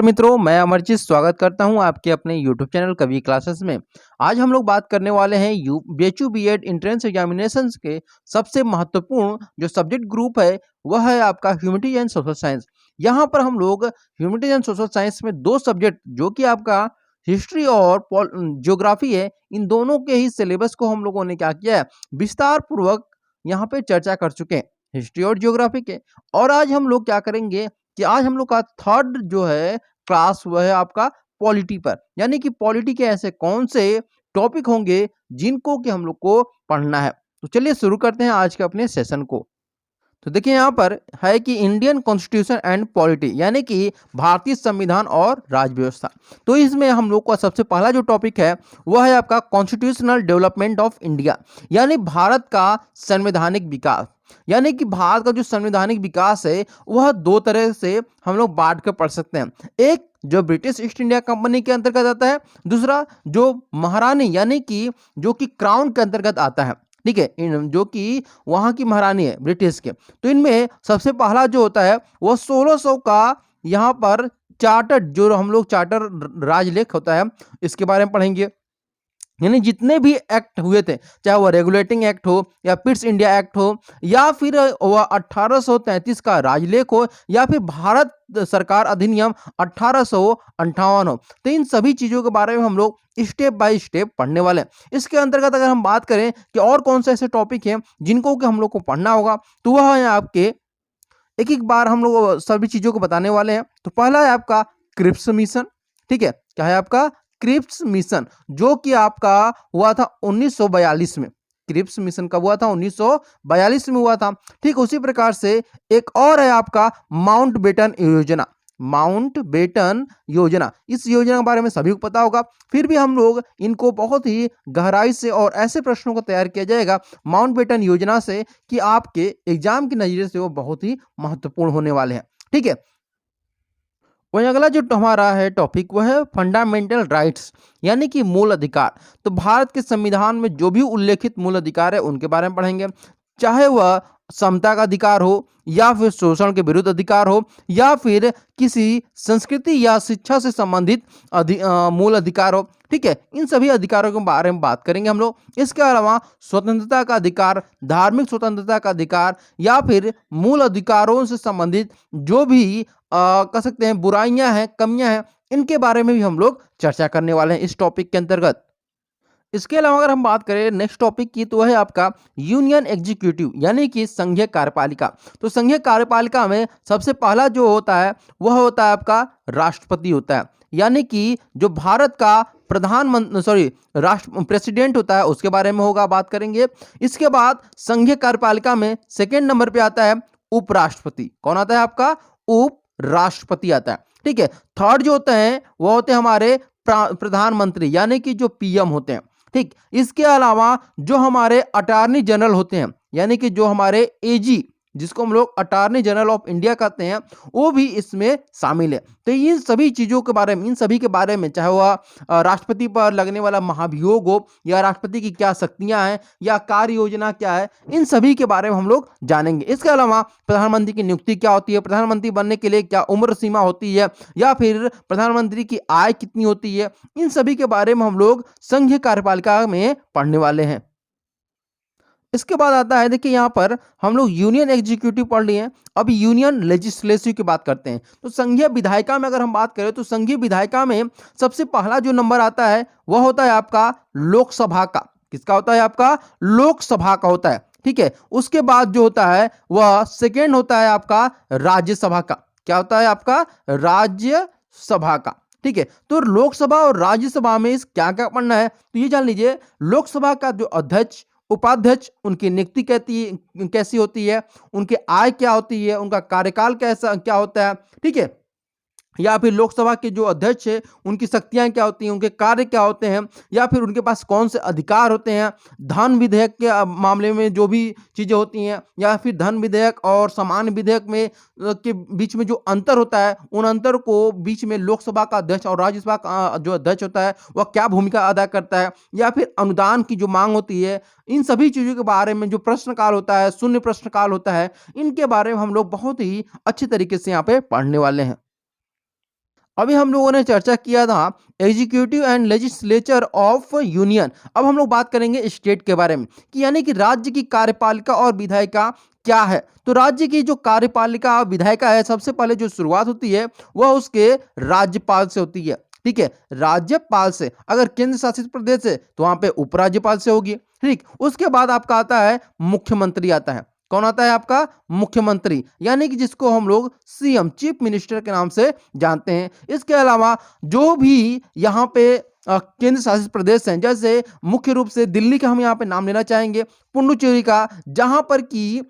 मित्रों, मैं अमरजीत स्वागत करता हूं आपके अपने YouTube चैनल कवि क्लासेस में। आज हम लोग बात करने वाले हैं बीएचयू बीएड एंट्रेंस एग्जामिनेशंस के सबसे महत्वपूर्ण जो सब्जेक्ट ग्रुप है वह है आपका ह्यूमैनिटीज एंड सोशल साइंस। यहाँ पर हम लोग ह्यूमैनिटीज एंड सोशल साइंस में दो सब्जेक्ट जो कि आपका हिस्ट्री और ज्योग्राफी है, इन दोनों के ही सिलेबस को हम लोगों ने क्या किया है, विस्तार पूर्वक यहाँ पे चर्चा कर चुके हैं, हिस्ट्री और ज्योग्राफी के। और आज हम लोग क्या करेंगे कि आज हम लोग का थर्ड जो है क्लास वह है आपका पॉलिटी पर, यानी कि पॉलिटी के ऐसे कौन से टॉपिक होंगे जिनको कि हम लोग को पढ़ना है। तो चलिए शुरू करते हैं आज के अपने सेशन को। तो देखिए यहाँ पर है कि इंडियन कॉन्स्टिट्यूशन एंड पॉलिटी, यानी कि भारतीय संविधान और राज व्यवस्था। तो इसमें हम लोग का सबसे पहला जो टॉपिक है वह है आपका कॉन्स्टिट्यूशनल डेवलपमेंट ऑफ इंडिया, यानी भारत का संवैधानिक विकास। यानी कि भारत का जो संवैधानिक विकास है वह दो तरह से हम लोग बांट कर पढ़ सकते हैं। एक जो ब्रिटिश ईस्ट इंडिया कंपनी के अंतर्गत आता है, दूसरा जो महारानी यानी कि जो कि क्राउन के अंतर्गत आता है। ठीक है, जो कि वहां की महारानी है ब्रिटिश के। तो इनमें सबसे पहला जो होता है वो 1600 का यहाँ पर चार्टर, जो हम लोग चार्टर राजलेख होता है, इसके बारे में पढ़ेंगे। यानी जितने भी एक्ट हुए थे, चाहे वह रेगुलेटिंग एक्ट हो या पिट्स इंडिया एक्ट हो या फिर वह 1833 का राजलेख हो या फिर भारत सरकार अधिनियम 1858 हो, तो इन सभी चीजों के बारे में हम लोग स्टेप बाय स्टेप पढ़ने वाले हैं। इसके अंतर्गत अगर हम बात करें कि और कौन से ऐसे टॉपिक हैं जिनको कि हम लोग को पढ़ना होगा, तो वह है आपके एक एक बार हम लोग सभी चीजों को बताने वाले हैं। तो पहला है आपका क्रिप्स मिशन। ठीक है, क्या है आपका क्रिप्स मिशन, जो कि आपका हुआ था 1942 में। क्रिप्स मिशन कब हुआ था? 1942 में हुआ था। ठीक उसी प्रकार से एक और है आपका माउंट बेटन योजना। माउंट बेटन योजना, इस योजना के बारे में सभी को पता होगा, फिर भी हम लोग इनको बहुत ही गहराई से और ऐसे प्रश्नों को तैयार किया जाएगा माउंट बेटन योजना से कि आपके एग्जाम के नजरिए से वो बहुत ही महत्वपूर्ण होने वाले हैं। ठीक है, वही अगला जो हमारा है टॉपिक वह है फंडामेंटल राइट्स, यानी कि मूल अधिकार। तो भारत के संविधान में जो भी उल्लेखित मूल अधिकार है उनके बारे में पढ़ेंगे, चाहे वह समता का अधिकार हो या फिर शोषण के विरुद्ध अधिकार हो या फिर किसी संस्कृति या शिक्षा से संबंधित मूल अधिकार हो। ठीक है, इन सभी अधिकारों के बारे में बात करेंगे हम लोग। इसके अलावा स्वतंत्रता का अधिकार, धार्मिक स्वतंत्रता का अधिकार या फिर मूल अधिकारों से संबंधित जो भी कह सकते हैं बुराइयां हैं, कमियां हैं, इनके बारे में भी हम लोग चर्चा करने वाले हैं इस टॉपिक के अंतर्गत। इसके अलावा अगर हम बात करें नेक्स्ट टॉपिक की, तो वह है आपका यूनियन एग्जीक्यूटिव, यानी कि संघीय कार्यपालिका। तो संघीय कार्यपालिका में सबसे पहला जो होता है वह होता है आपका राष्ट्रपति होता है, यानी कि जो भारत का राष्ट्र प्रेसिडेंट होता है उसके बारे में होगा, बात करेंगे। इसके बाद संघीय कार्यपालिका में सेकेंड नंबर पे आता है उपराष्ट्रपति। कौन आता है? आपका उपराष्ट्रपति आता है। ठीक है, थर्ड जो होते हैं वो होते हैं हमारे प्रधानमंत्री, यानी कि जो पीएम होते हैं। ठीक, इसके अलावा जो हमारे अटॉर्नी जनरल होते हैं, यानी कि जो हमारे एजी, जिसको हम लोग अटॉर्नी जनरल ऑफ इंडिया कहते हैं, वो भी इसमें शामिल है। तो इन सभी चीजों के बारे में, इन सभी के बारे में, चाहे वह राष्ट्रपति पर लगने वाला महाभियोग हो या राष्ट्रपति की क्या शक्तियां हैं या कार्य योजना क्या है, इन सभी के बारे में हम लोग जानेंगे। इसके अलावा प्रधानमंत्री की नियुक्ति क्या होती है, प्रधानमंत्री बनने के लिए क्या उम्र सीमा होती है या फिर प्रधानमंत्री की आय कितनी होती है, इन सभी के बारे में हम लोग संघीय कार्यपालिका में पढ़ने वाले हैं। इसके बाद आता है, देखिए यहाँ पर हम लोग यूनियन एग्जीक्यूटिव पढ़ लिए हैं, अब यूनियन लेजिस्लेटिव की बात करते हैं। तो संघीय विधायिका में अगर हम बात करें तो संघीय विधायिका में सबसे पहला जो नंबर आता है वह होता है आपका लोकसभा का। किसका होता है? आपका लोकसभा का होता है। ठीक है, उसके बाद जो होता है वह सेकेंड होता है आपका राज्यसभा का। क्या होता है? आपका राज्यसभा का। ठीक है, तो लोकसभा और राज्यसभा में इस क्या क्या पढ़ना है, तो ये जान लीजिए। लोकसभा का जो अध्यक्ष, उपाध्यक्ष, उनकी नियुक्ति कैसी होती है, उनकी आय क्या होती है, उनका कार्यकाल कैसा क्या होता है। ठीक है, या फिर लोकसभा के जो अध्यक्ष है उनकी शक्तियां क्या होती हैं, उनके कार्य क्या होते हैं, या फिर उनके पास कौन से अधिकार होते हैं, धन विधेयक के मामले में जो भी चीजें होती हैं, या फिर धन विधेयक और सामान्य विधेयक में के बीच में जो अंतर होता है, उन अंतर को बीच में लोकसभा का अध्यक्ष और राज्यसभा का जो अध्यक्ष होता है वह क्या भूमिका अदा करता है, या फिर अनुदान की जो मांग होती है, इन सभी चीजों के बारे में, जो प्रश्नकाल होता है, शून्य प्रश्नकाल होता है, इनके बारे में हम लोग बहुत ही अच्छे तरीके से यहाँ पे पढ़ने वाले हैं। अभी हम लोगों ने चर्चा किया था executive and legislature of union. अब हम लोग बात करेंगे स्टेट के बारे में कि यानी कि राज्य की कार्यपालिका और विधायिका क्या है। तो राज्य की जो कार्यपालिका और विधायिका है, सबसे पहले जो शुरुआत होती है वह उसके राज्यपाल से होती है। ठीक है, राज्यपाल से। अगर केंद्र शासित प्रदेश है तो वहां पे उपराज्यपाल से होगी। ठीक, उसके बाद आपका आता है मुख्यमंत्री आता है। कौन आता है आपका? मुख्यमंत्री, यानी कि जिसको हम लोग सीएम, चीफ मिनिस्टर के नाम से जानते हैं। इसके अलावा जो भी यहाँ पे केंद्र शासित प्रदेश हैं, जैसे मुख्य रूप से दिल्ली का हम यहाँ पे नाम लेना चाहेंगे, पुडुचेरी का, जहां पर की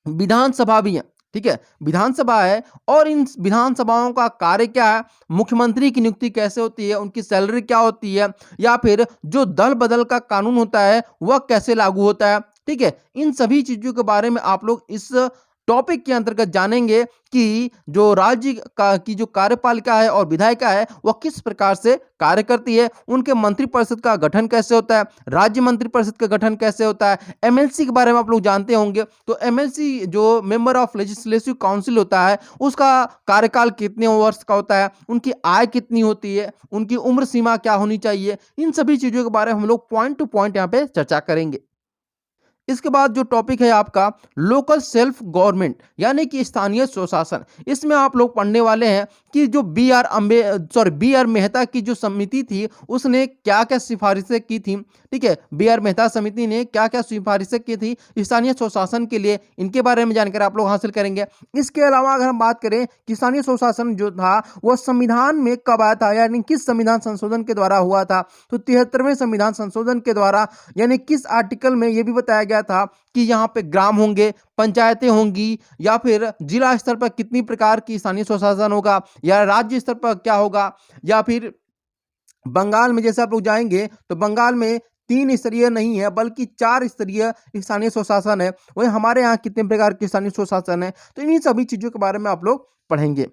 विधानसभा भी है। ठीक है, विधानसभा है और इन विधानसभाओं का कार्य क्या है, मुख्यमंत्री की नियुक्ति कैसे होती है, उनकी सैलरी क्या होती है, या फिर जो दल बदल का कानून होता है वह कैसे लागू होता है। ठीक है, इन सभी चीजों के बारे में आप लोग इस टॉपिक के अंतर्गत जानेंगे कि जो राज्य का की जो कार्यपालिका है और विधायिका है वह किस प्रकार से कार्य करती है, उनके मंत्रिपरिषद का गठन कैसे होता है, राज्य मंत्रिपरिषद का गठन कैसे होता है, एमएलसी के बारे में आप लोग जानते होंगे। तो एमएलसी जो मेंबर ऑफ लेजिस्लेटिव काउंसिल होता है उसका कार्यकाल कितने वर्ष का होता है, उनकी आय कितनी होती है, उनकी उम्र सीमा क्या होनी चाहिए, इन सभी चीजों के बारे में हम लोग पॉइंट टू पॉइंट यहाँ पे चर्चा करेंगे। इसके बाद जो टॉपिक है आपका लोकल सेल्फ गवर्नमेंट, यानी कि स्थानीय स्वशासन। इसमें आप लोग पढ़ने वाले हैं कि जो बी आर मेहता की जो समिति थी उसने क्या क्या सिफारिशें की थी। ठीक है, बी आर मेहता समिति ने क्या क्या सिफारिशें की थी स्थानीय स्वशासन के लिए, इनके बारे में जानकारी आप लोग हासिल करेंगे। इसके अलावा अगर हम बात करें कि स्थानीय स्वशासन जो था वह संविधान में कब आया था, यानी किस संविधान संशोधन के द्वारा हुआ था, तो 73वें संविधान संशोधन के द्वारा, यानी किस आर्टिकल में यह भी बताया गया था कि यहाँ पे ग्राम होंगे, पंचायतें होंगी, या फिर जिला स्तर पर कितनी प्रकार की स्थानीय स्वशासन होगा, या राज्य स्तर पर क्या होगा, या फिर बंगाल में जैसे आप लोग जाएंगे तो बंगाल में 3 स्तरीय नहीं है बल्कि 4 स्तरीय स्थानीय स्वशासन है। वही हमारे यहाँ कितने प्रकार के स्थानीय स्वशासन है, तो इन्हीं सभी चीजों के बारे में आप लोग पढ़ेंगे।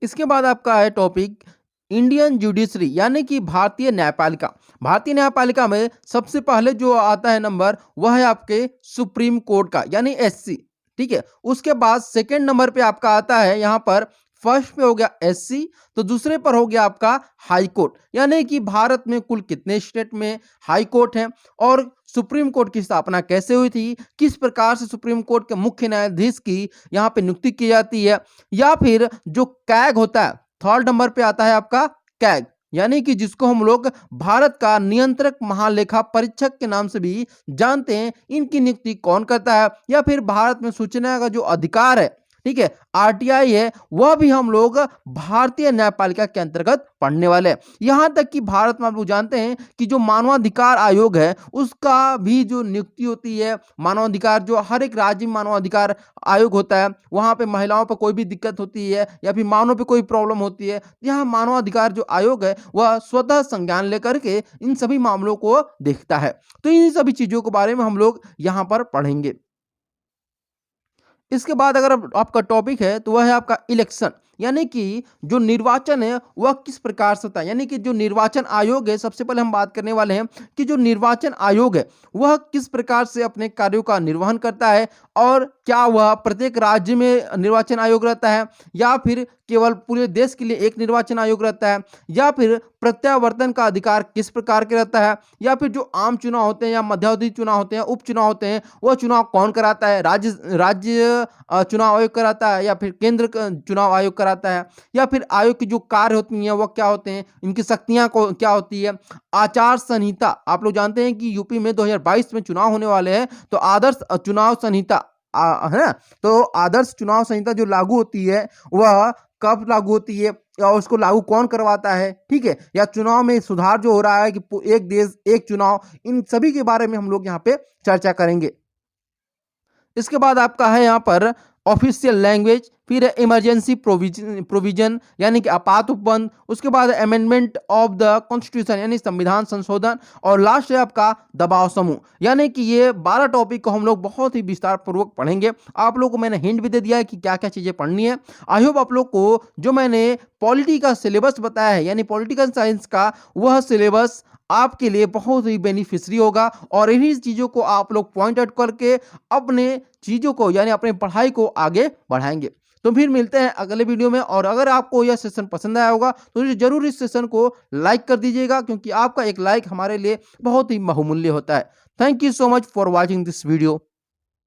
इसके बाद आपका है टॉपिक इंडियन जुडिशरी, यानी कि भारतीय न्यायपालिका। भारतीय न्यायपालिका में सबसे पहले जो आता है नंबर वह है आपके सुप्रीम कोर्ट का, यानी एससी। ठीक है, उसके बाद सेकंड नंबर पे आपका आता है यहाँ पर, फर्स्ट पे हो गया एससी, तो दूसरे पर हो गया आपका हाई कोर्ट। यानी कि भारत में कुल कितने स्टेट में हाई कोर्ट हैं और सुप्रीम कोर्ट की स्थापना कैसे हुई थी, किस प्रकार से सुप्रीम कोर्ट के मुख्य न्यायाधीश की यहाँ पे नियुक्ति की जाती है, या फिर जो कैग होता है, थर्ड नंबर पे आता है आपका कैग, यानी कि जिसको हम लोग भारत का नियंत्रक महालेखा परीक्षक के नाम से भी जानते हैं। इनकी नियुक्ति कौन करता है, या फिर भारत में सूचना का जो अधिकार है, ठीक है, आरटीआई है, वह भी हम लोग भारतीय न्यायपालिका के अंतर्गत पढ़ने वाले हैं। यहां तक कि भारत में आप लोग जानते हैं कि जो मानवाधिकार आयोग है उसका भी जो नियुक्ति होती है, मानवाधिकार जो हर एक राज्य में मानवाधिकार आयोग होता है, वहां पे महिलाओं पर कोई भी दिक्कत होती है या फिर मानव पे कोई प्रॉब्लम होती है, यहाँ मानवाधिकार जो आयोग है वह स्वतः संज्ञान लेकर के इन सभी मामलों को देखता है। तो इन सभी चीजों के बारे में हम लोग यहाँ पर पढ़ेंगे। इसके बाद अगर आपका टॉपिक है तो वह है आपका इलेक्शन, यानी कि जो निर्वाचन है वह किस प्रकार से होता है, यानी कि जो निर्वाचन आयोग है, सबसे पहले हम बात करने वाले हैं कि जो निर्वाचन आयोग है वह किस प्रकार से अपने कार्यों का निर्वहन करता है, और क्या वह प्रत्येक राज्य में निर्वाचन आयोग रहता है, या फिर केवल पूरे देश के लिए एक निर्वाचन आयोग रहता है, या फिर प्रत्यावर्तन का अधिकार किस प्रकार के रहता है, या फिर जो आम चुनाव होते हैं या मध्यावधि चुनाव होते हैं, उपचुनाव होते हैं, वह चुनाव कौन कराता है, राज्य चुनाव आयोग कराता है, या फिर केंद्र चुनाव आयोग कराता है, या फिर आयोग की जो कार्य होती हैं वह क्या होते हैं, इनकी शक्तियां क्या होती है, आचार संहिता। आप लोग जानते हैं कि यूपी में 2022 में चुनाव होने वाले हैं, तो आदर्श चुनाव संहिता है ना, तो आदर्श चुनाव संहिता जो लागू होती है वह कब लागू होती है, या उसको लागू कौन करवाता है, ठीक है, या चुनाव में सुधार जो हो रहा है कि एक देश एक चुनाव, इन सभी के बारे में हम लोग यहाँ पे चर्चा करेंगे। इसके बाद आपका है यहाँ पर ऑफिशियल लैंग्वेज, फिर इमरजेंसी प्रोविजन यानी कि आपात उपबंध, उसके बाद अमेंडमेंट ऑफ द कॉन्स्टिट्यूशन यानी संविधान संशोधन, और लास्ट है आपका दबाव समूह। यानी कि ये 12 टॉपिक को हम लोग बहुत ही विस्तार पूर्वक पढ़ेंगे। आप लोगों को मैंने हिंट भी दे दिया है कि क्या क्या चीजें पढ़नी है। आई होप आप लोग को जो मैंने पॉलिटी का सिलेबस बताया है, यानी पॉलिटिकल साइंस का, वह सिलेबस आपके लिए बहुत ही बेनिफिशियरी होगा, और इन्हीं चीज़ों को आप लोग पॉइंट आउट करके अपने चीज़ों को यानी अपनी पढ़ाई को आगे बढ़ाएंगे। तो फिर मिलते हैं अगले वीडियो में, और अगर आपको यह सेशन पसंद आया होगा तो ज़रूर इस सेशन को लाइक कर दीजिएगा, क्योंकि आपका एक लाइक हमारे लिए बहुत ही बहुमूल्य होता है। Thank you so much for watching this video.